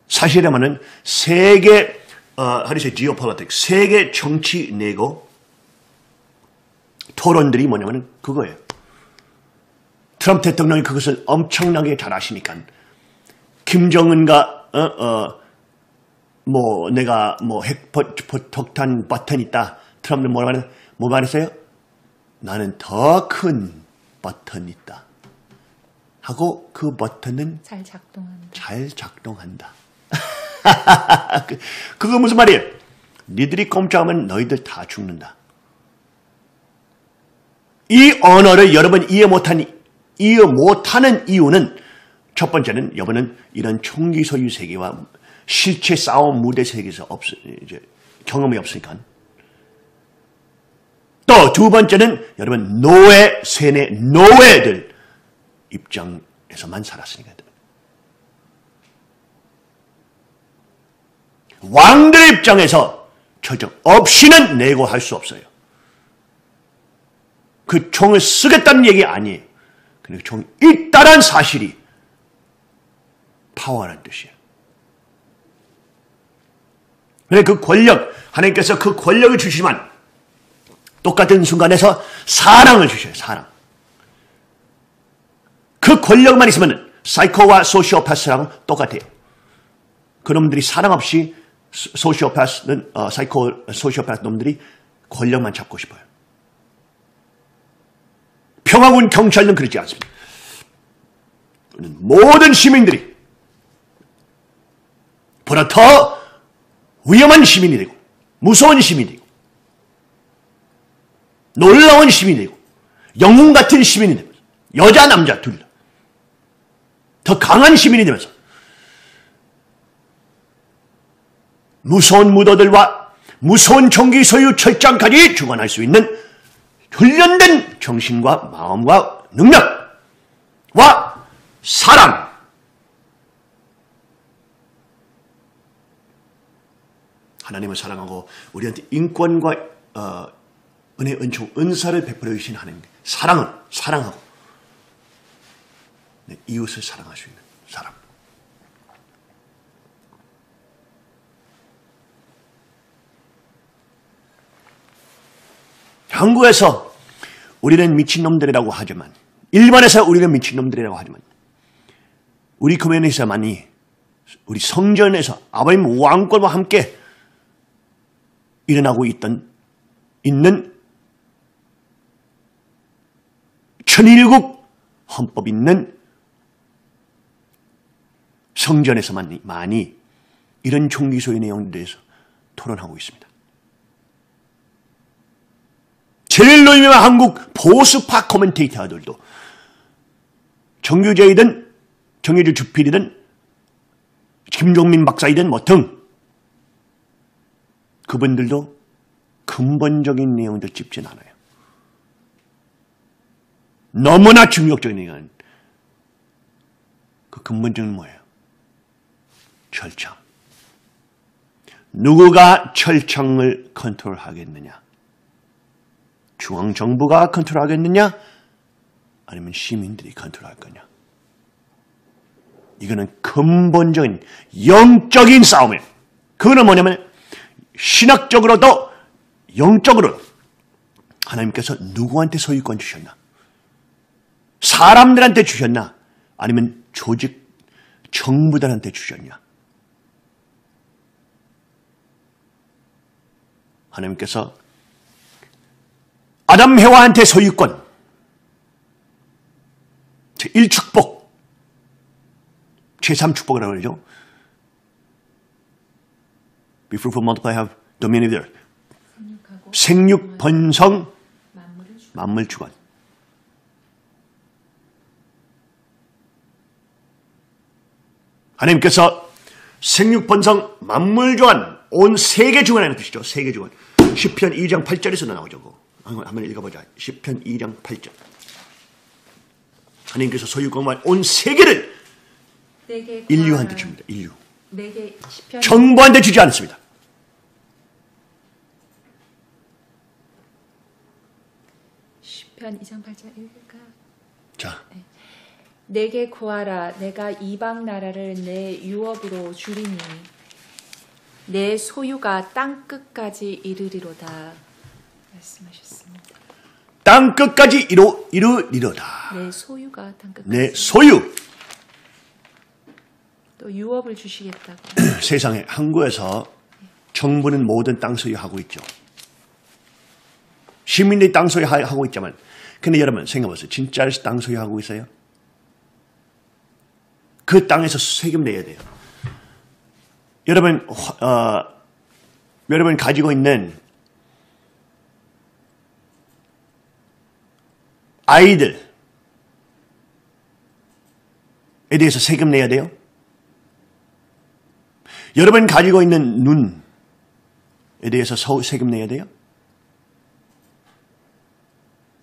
사실이라면은 세계 how do you say geopolitics 세계 정치 내고 토론들이 뭐냐면은 그거예요. 트럼프 대통령이 그것을 엄청나게 잘 아시니까 김정은과 뭐 내가 뭐 핵폭탄 버튼 있다. 트럼프는 뭐 말했어요? 나는 더 큰 버튼 있다. 하고 그 버튼은 잘 작동한다. 그거 무슨 말이에요? 니들이 꼼짝하면 너희들 다 죽는다. 이 언어를 여러분 이해 못하는 이유는 첫 번째는 여러분은 이런 총기 소유 세계와 실체 싸움 무대 세계에서 이제 경험이 없으니까. 또 두 번째는 여러분 세뇌 노예들 입장에서만 살았으니까. 왕들의 입장에서 절정 없이는 내고 할 수 없어요. 그 총을 쓰겠다는 얘기 아니에요. 그리고 총이 있다는 사실이 파워라는 뜻이에요. 그래 그 권력, 하나님께서 그 권력을 주시지만 똑같은 순간에서 사랑을 주셔요. 사랑. 그 권력만 있으면 사이코와 소시오패스랑 똑같아요. 그놈들이 사랑 없이 소시오패스는 소시오패스 놈들이 권력만 잡고 싶어요. 평화군 경찰은 그렇지 않습니다. 모든 시민들이 보다 더 위험한 시민이 되고 무서운 시민이 되고 놀라운 시민이 되고 영웅 같은 시민이 되면서 여자 남자 둘 다 더 강한 시민이 되면서 무서운 무도들과 무서운 총기 소유 철장까지 주관할 수 있는 훈련된 정신과 마음과 능력과 사랑. 하나님을 사랑하고 우리한테 인권과 은혜, 은총, 은사를 베풀어 주신 하나님. 사랑하고 이웃을 사랑할 수 있는 사람. 한국에서 우리는 미친놈들이라고 하지만 일본에서 우리는 미친놈들이라고 하지만 우리 교회에서만이 우리 성전에서 아버님 왕권과 함께 일어나고 있는 천일국 헌법 있는 성전에서만이 이런 총기 소유 내용에 대해서 토론하고 있습니다. 제일 유명한 한국 보수파 코멘테이터들도 정규재이든 정유주 주필이든 김종민 박사이든 뭐 등 그분들도 근본적인 내용들 짚진 않아요. 너무나 중력적인 내용은 그 근본적인 뭐예요? 철창. 누구가 철창을 컨트롤하겠느냐? 중앙정부가 컨트롤하겠느냐? 아니면 시민들이 컨트롤할 거냐. 이거는 근본적인 영적인 싸움이에요. 그거는 뭐냐면 신학적으로도 영적으로 하나님께서 누구한테 소유권 주셨나? 사람들한테 주셨나? 아니면 조직, 정부들한테 주셨냐? 하나님께서 아담 해와한테 소유권, 제1축복, 제3축복이라고 그러죠. Be fruitful, multiply, have dominion of the earth. 생육, 번성, 만물 주관. 하나님께서 생육, 번성, 만물 주관, 온 세계 주관이라는 뜻이죠. 세계 주관. 시편 2장 8절에서도 나오죠. 한번 읽어보자. 시편 2장 8절. 하나님께서 소유권만 온 세계를 인류한테 줍니다. 인류. 정부한테 주지 않습니다. 시편 2장 8절 읽을까요? 자, 내게 구하라. 내가 이방 나라를 내 유업으로 주리니 내 소유가 땅 끝까지 이르리로다. 말씀하셨습니다. 땅 끝까지 이르리로다. 내 소유가 땅 끝까지. 내 소유. 또 유업을 주시겠다고. 세상에 한국에서 정부는 모든 땅 소유하고 있죠. 시민들이 땅 소유하고 있지만, 근데 여러분 생각해보세요. 진짜 땅 소유하고 있어요? 그 땅에서 세금 내야 돼요. 여러분, 여러분 가지고 있는 아이들에 대해서 세금 내야 돼요. 여러분 가지고 있는 눈에 대해서 세금 내야 돼요.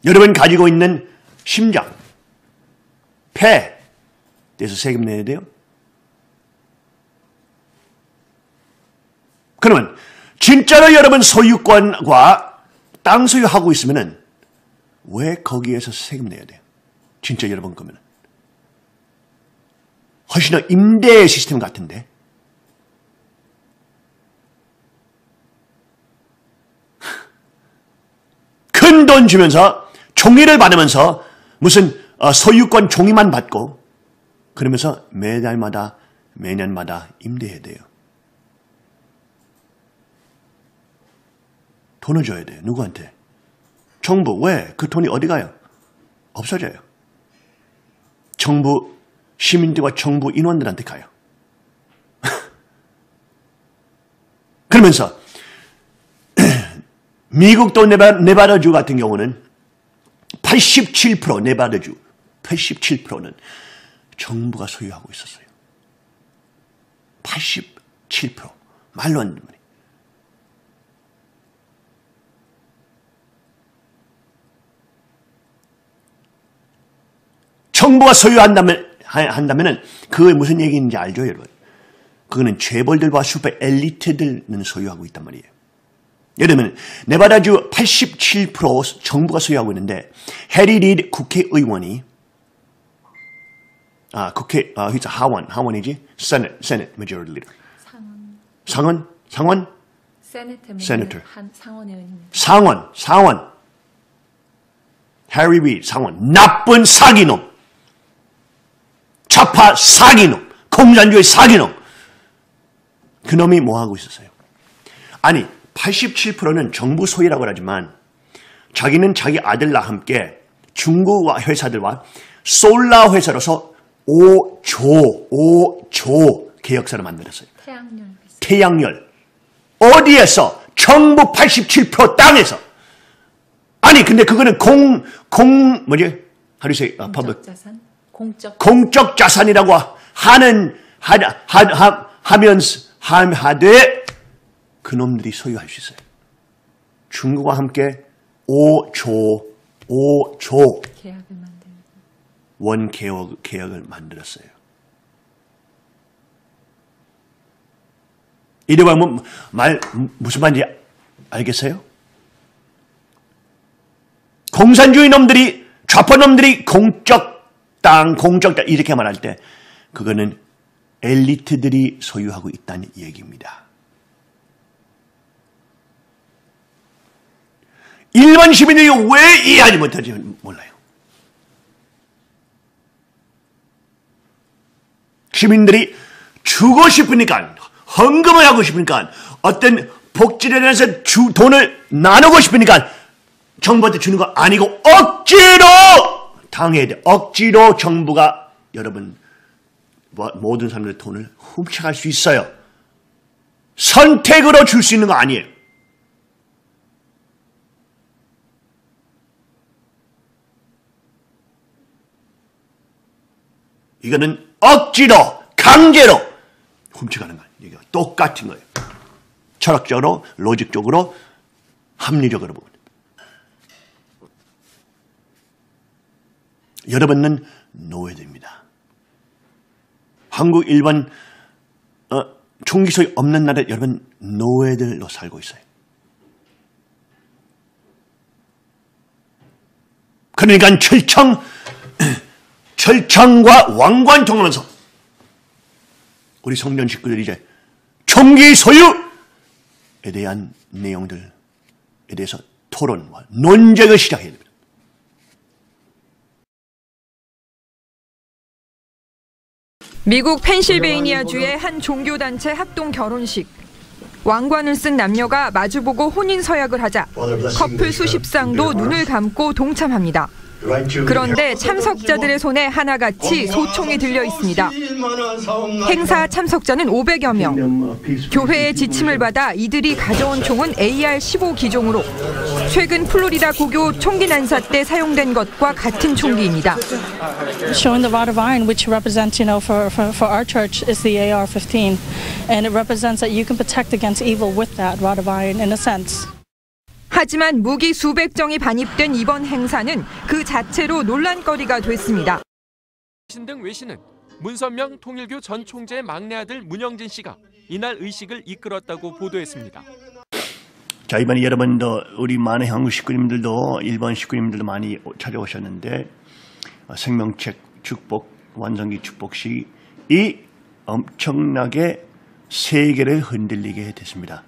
여러분 가지고 있는 심장, 폐에 대해서 세금 내야 돼요. 그러면 진짜로 여러분 소유권과 땅 소유하고 있으면은 왜 거기에서 세금 내야 돼요? 진짜 여러분 거면은. 훨씬 더 임대 시스템 같은데. 큰 돈 주면서 종이를 받으면서 무슨 소유권 종이만 받고 그러면서 매달마다 매년마다 임대해야 돼요. 돈을 줘야 돼요. 누구한테? 정부. 왜? 그 돈이 어디 가요? 없어져요. 정부 시민들과 정부 인원들한테 가요. 그러면서 미국도 네바다주 같은 경우는 87% 네바다주 87%는 정부가 소유하고 있었어요. 87% 말로 안 됩니다. 정부가 소유한다면은 그게 무슨 얘기인지 알죠, 여러분? 그거는 재벌들과 슈퍼 엘리트들은 소유하고 있단 말이에요. 예를 들면 네바다주 87% 정부가 소유하고 있는데 해리 리드 국회의원이 하원이지? Senate Majority Leader. 상원? Senator. 상원 의원입니다. 상원. 해리 리드 상원. 나쁜 사기놈. 좌파 사기놈. 공산주의 사기놈. 그놈이 뭐 하고 있었어요? 아니 87%는 정부 소유라고 하지만 자기는 자기 아들과 함께 중국 회사들과 솔라 회사로서 5조 계약서를 만들었어요. 태양열. 어디에서? 정부 87% 땅에서. 아니 근데 그거는 공적 자산이라고 하되 그놈들이 소유할 수 있어요. 중국과 함께 5조 원 계약을 만들었어요. 이래봐 무슨 말인지 알겠어요? 공산주의 놈들이 좌파놈들이 공적 땅 이렇게 말할 때 그거는 엘리트들이 소유하고 있다는 얘기입니다. 일반 시민들이 왜 이해하지 못하지 몰라요. 시민들이 주고 싶으니까, 헌금을 하고 싶으니까, 어떤 복지에 대해서 돈을 나누고 싶으니까 정부한테 주는 거 아니고 억지로 당해야 돼. 억지로 정부가 여러분 모든 사람들의 돈을 훔쳐갈 수 있어요. 선택으로 줄 수 있는 거 아니에요. 이거는 억지로 강제로 훔쳐가는 거예요. 이게 똑같은 거예요. 철학적으로, 로직적으로, 합리적으로 보면. 여러분은 노예됩니다. 한국, 일본, 총기 소유 없는 나라에 여러분 노예들로 살고 있어요. 그러니까 철청과 왕관 통하면서 우리 성전 식구들이 이제 총기 소유에 대한 내용들에 대해서 토론과 논쟁을 시작해야 됩니다. 미국 펜실베이니아주의 한 종교단체 합동 결혼식. 왕관을 쓴 남녀가 마주보고 혼인 서약을 하자 커플 수십 쌍도 눈을 감고 동참합니다. 그런데 참석자들의 손에 하나같이 소총이 들려 있습니다. 행사 참석자는 500여 명. 교회의 지침을 받아 이들이 가져온 총은 AR-15 기종으로 최근 플로리다 고교 총기 난사 때 사용된 것과 같은 총기입니다. Showing the rod of iron, which represents, for our church is the AR-15, and it represents that you can protect against evil with that rod of iron in a sense. 하지만 무기 수백 정이 반입된 이번 행사는 그 자체로 논란거리가 됐습니다. 등 외신은 문선명 통일교 전 총재의 막내 아들 문영진 씨가 이날 의식을 이끌었다고 보도했습니다. 자, 이번에 여러분도 우리 많은 한국 식구님들도 일본 식구님들도 많이 찾아오셨는데 생명책 축복 완성기 축복식이 엄청나게 세계를 흔들리게 됐습니다.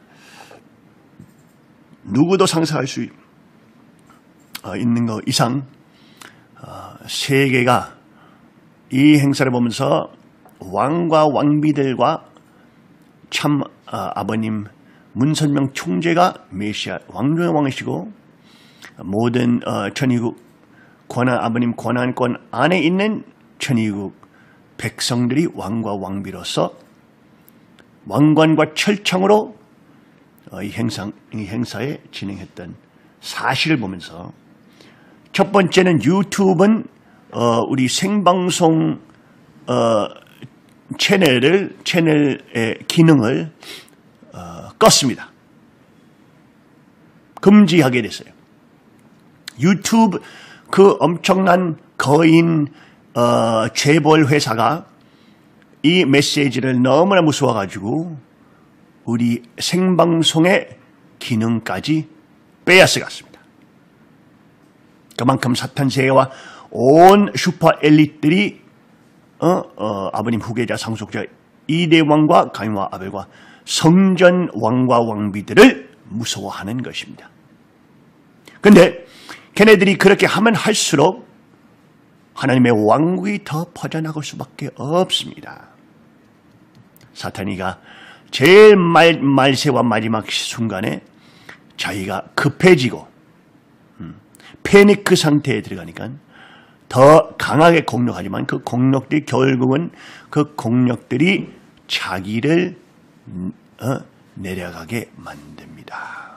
누구도 상상할 수 있는 것 이상 세계가 이 행사를 보면서 왕과 왕비들과 참 아버님 문선명 총재가 메시아 왕중의 왕이시고 모든 천의국 아버님 권한권 안에 있는 천의국 백성들이 왕과 왕비로서 왕관과 철창으로 이 행사에 진행했던 사실을 보면서 첫 번째는 유튜브는 우리 생방송 채널의 기능을 껐습니다. 금지하게 됐어요. 유튜브 그 엄청난 거인 재벌 회사가 이 메시지를 너무나 무서워가지고 우리 생방송의 기능까지 빼앗아갔습니다. 그만큼 사탄 세계와 온 슈퍼 엘리트들이 아버님 후계자 상속자 이대왕과 가인과 아벨과 성전 왕과 왕비들을 무서워하는 것입니다. 그런데 걔네들이 그렇게 하면 할수록 하나님의 왕국이 더 퍼져나갈 수밖에 없습니다. 사탄이가 제일 말세와 마지막 순간에 자기가 급해지고 패니크 상태에 들어가니까 더 강하게 공격하지만 그 공격들이 결국은 그 공격들이 자기를 내려가게 만듭니다.